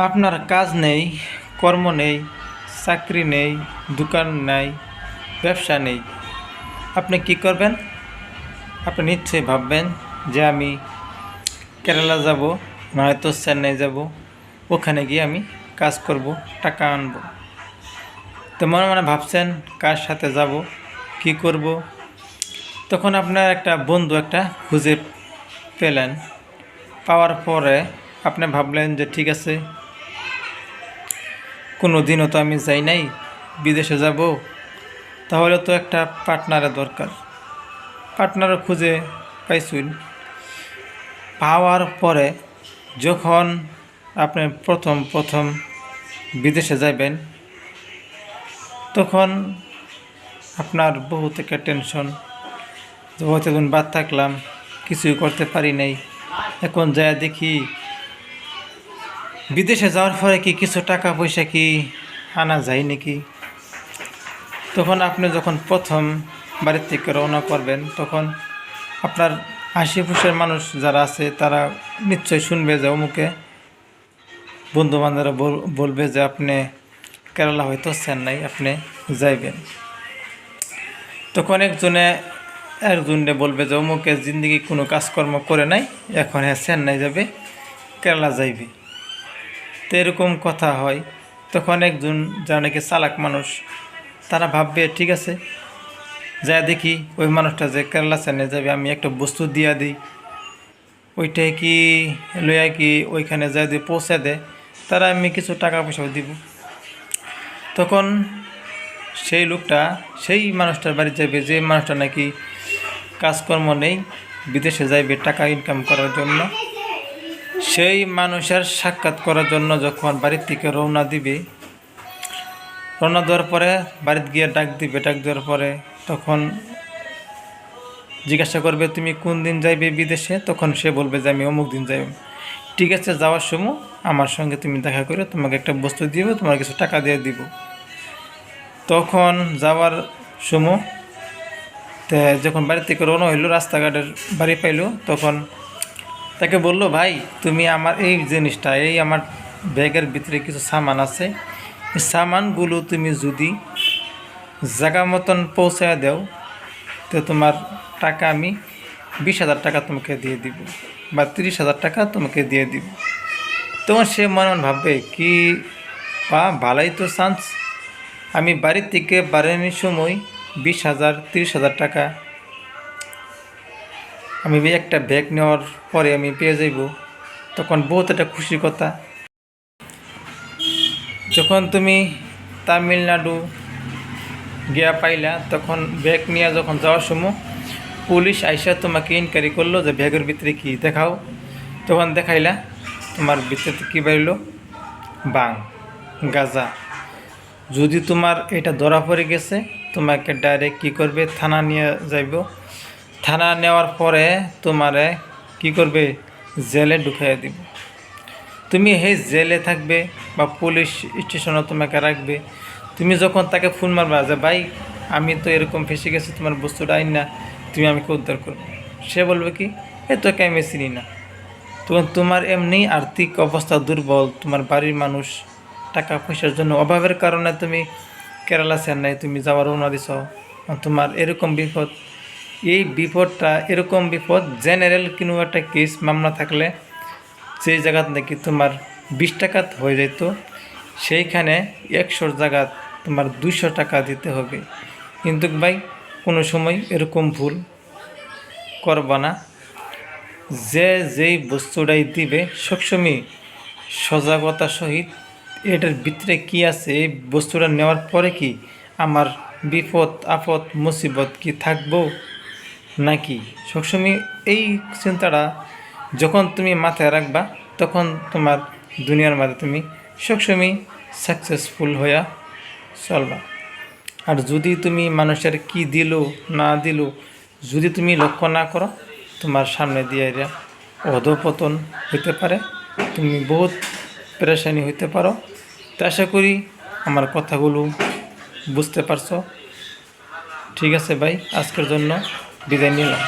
আপনার কাজ নেই, কর্ম নেই, চাকরি নেই, দোকান নাই, ব্যবসা নেই। আপনি কি করবেন? আপনি নিশ্চয়ই ভাববেন যে আমি কেরালা যাব, নয়তো চেন্নাই যাব, ওখানে গিয়ে আমি কাজ করব, টাকা আনব। তো মনে মনে ভাবছেন কার সাথে যাব, কি করব। তখন আপনার একটা বন্ধু একটা খুঁজে পেলেন। পাওয়ার পরে আপনি ভাবলেন যে ঠিক আছে, কোনো দিনও তো আমি যাই নাই, বিদেশে যাব, তাহলে তো একটা পার্টনারের দরকার। পার্টনারও খুঁজে পাইছুন। পাওয়ার পরে যখন আপনি প্রথম বিদেশে যাবেন, তখন আপনার বহুত একটা টেনশন, যে অতদিন বাদ থাকলাম, কিছুই করতে পারি নাই। এখন যায় দেখি বিদেশে যাওয়ার পরে কি কিছু টাকা পয়সা কি আনা যায় নাকি। তখন আপনি যখন প্রথম বাড়ির থেকে রওনা করবেন, তখন আপনার আশেপাশের মানুষ যারা আছে তারা নিশ্চয় শুনবে যে অমুকে, বন্ধু বান্ধবরা বলবে যে আপনি কেরালা হয়তো চেন্নাই আপনি যাইবেন। তখন একজনে বলবে যে অমুকে জিন্দগি কোনো কাজকর্ম করে নাই, এখন হ্যাঁ চেন্নাই যাবে, কেরালা যাইবে। তো এরকম কথা হয়। তখন একজন যারা নাকি চালাক মানুষ, তারা ভাববে ঠিক আছে, যা দেখি ওই মানুষটা যে কেরালা চেন্নাই যাবে, আমি একটা বস্তু দিয়া দিই, ওইটাই কি লইয়া কি ওইখানে যা দিয়ে পৌঁছে দেয়, তারা আমি কিছু টাকা পয়সাও দিব। তখন সেই লোকটা সেই মানুষটার বাড়ি যাবে, যে মানুষটা নাকি কাজকর্ম নেই, বিদেশে যাইবে টাকা ইনকাম করার জন্য। সেই মানুষের সাক্ষাৎ করার জন্য যখন বাড়ির থেকে রওনা দিবে, রওনা দেওয়ার পরে বাড়িতে গিয়ে ডাক দিবে। ডাক দেওয়ার পরে তখন জিজ্ঞাসা করবে তুমি কোন দিন যাইবে বিদেশে। তখন সে বলবে যে আমি অমুক দিন যাইব। ঠিক আছে, যাওয়ার সময় আমার সঙ্গে তুমি দেখা করে, তোমাকে একটা বস্তু দিব, তোমার কিছু টাকা দিয়ে দিব। তখন যাওয়ার সময় যখন বাড়ি থেকে রওনা হইলো, রাস্তাঘাটের বাড়ি পাইলো, তখন তাকে বলল ভাই তুমি আমার এই জিনিসটা, এই আমার ব্যাগের ভিতরে কিছু সামান আছে, এই সামানগুলো তুমি যদি জায়গা মতন পৌঁছায় দাও, তো তোমার টাকা আমি 20,000 টাকা তোমাকে দিয়ে দিব, বা 30,000 টাকা তোমাকে দিয়ে দিব। তখন সে মনে মনে ভাববে কি বা ভালোই তো চান্স, আমি বাড়ির থেকে বাড়ানোর সময় 20,000 30,000 টাকা আমি একটা ব্যাগ নেওয়ার পরে আমি পেয়ে যাইব। তখন বহুত একটা খুশির কথা। যখন তুমি তামিলনাড়ু গিয়া পাইলা, তখন ব্যাগ নিয়ে যখন যাওয়ার সময় পুলিশ আইসা তোমাকে ইনকোয়ারি করলো যে ব্যাগের ভিতরে কি দেখাও। তখন দেখাইলা, তোমার ভিতরে কী বেরোলো, বাং গাঁজা। যদি তোমার এটা ধরা পড়ে গেছে, তোমাকে ডাইরেক্ট কী করবে, থানা নিয়ে যাইব। থানা নেওয়ার পরে তোমারে কি করবে, জেলে ঢুকাইয়া দিব। তুমি সেই জেলে থাকবে বা পুলিশ স্টেশনে তোমাকে রাখবে। তুমি যখন তাকে ফোন মারবা যে ভাই আমি তো এরকম ফেসে গেছি, তোমার বস্তুটা আইন না, তুমি আমাকে উদ্ধার করবো, সে বলবে কি এ তোকে আমি চিনি না। তখন তোমার এমনি আর্থিক অবস্থা দুর্বল, তোমার বাড়ির মানুষ টাকা পয়সার জন্য অভাবের কারণে তুমি কেরালা চেন্নাই তুমি যাওয়ার রওনা দিছ, তোমার এরকম বিপদ। এই বিপদটা এরকম বিপদ, জেনারেল কোনো একটা কেস মামলা থাকলে সেই জায়গাত নাকি তোমার 20 টাকাত হয়ে যেত, সেইখানে 100 জায়গাত তোমার 200 টাকা দিতে হবে। কিন্তু ভাই কোনো সময় এরকম ভুল করবা না। যেই বস্তুটাই দিবে সবসময় সজাগতার সহিত এটার ভিতরে কি আছে, এই বস্তুটা নেওয়ার পরে কি আমার বিপদ আপদ মুসিবত কি থাকবো নাকি, সবসময় এই চিন্তাটা যখন তুমি মাথায় রাখবা, তখন তোমার দুনিয়ার মাঝে তুমি সবসময় সাকসেসফুল হইয়া চলবা। আর যদি তুমি মানুষের কি দিল না দিল যদি তুমি লক্ষ্য না করো, তোমার সামনে দিয়ে এরা অধঃপতন হইতে পারে, তুমি বহুত পেরেশানি হইতে পারো। তো আশা করি আমার কথাগুলো বুঝতে পারছো। ঠিক আছে ভাই, আজকের জন্য বিদায় নিলাম।